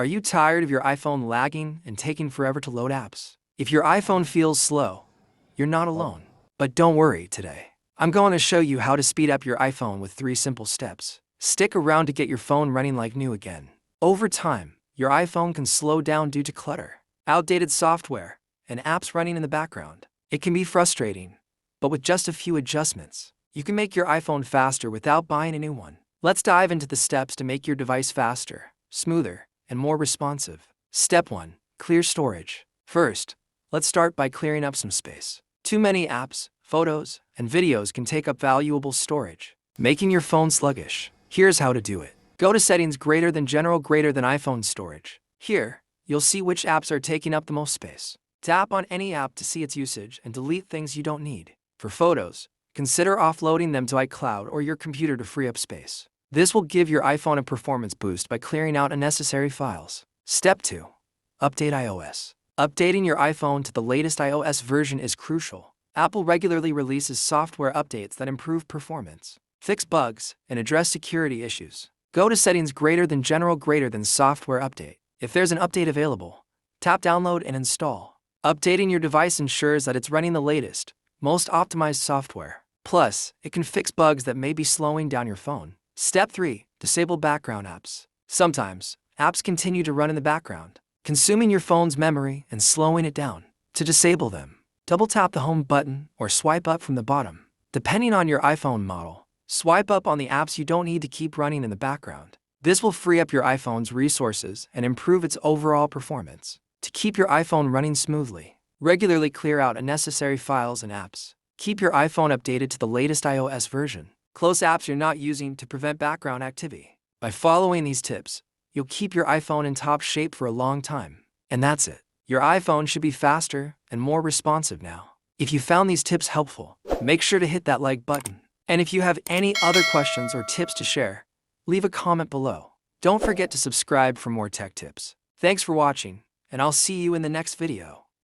Are you tired of your iPhone lagging and taking forever to load apps? If your iPhone feels slow, you're not alone. But don't worry today. I'm going to show you how to speed up your iPhone with 3 simple steps. Stick around to get your phone running like new again. Over time, your iPhone can slow down due to clutter, outdated software, and apps running in the background. It can be frustrating, but with just a few adjustments, you can make your iPhone faster without buying a new one. Let's dive into the steps to make your device faster, smoother, and more responsive. Step 1. Clear storage. First, let's start by clearing up some space. Too many apps, photos, and videos can take up valuable storage, making your phone sluggish. Here's how to do it. Go to Settings General iPhone Storage. Here, you'll see which apps are taking up the most space. Tap on any app to see its usage and delete things you don't need. For photos, consider offloading them to iCloud or your computer to free up space. This will give your iPhone a performance boost by clearing out unnecessary files. Step 2. Update iOS. Updating your iPhone to the latest iOS version is crucial. Apple regularly releases software updates that improve performance, fix bugs, and address security issues. Go to Settings General Software Update. If there's an update available, tap Download and install. Updating your device ensures that it's running the latest, most optimized software. Plus, it can fix bugs that may be slowing down your phone. Step 3. Disable background apps. Sometimes, apps continue to run in the background, consuming your phone's memory and slowing it down. To disable them, double-tap the Home button or swipe up from the bottom. Depending on your iPhone model, swipe up on the apps you don't need to keep running in the background. This will free up your iPhone's resources and improve its overall performance. To keep your iPhone running smoothly, regularly clear out unnecessary files and apps. Keep your iPhone updated to the latest iOS version. Close apps you're not using to prevent background activity. By following these tips, you'll keep your iPhone in top shape for a long time. And that's it. Your iPhone should be faster and more responsive now. If you found these tips helpful, make sure to hit that like button. And if you have any other questions or tips to share, leave a comment below. Don't forget to subscribe for more tech tips. Thanks for watching, and I'll see you in the next video.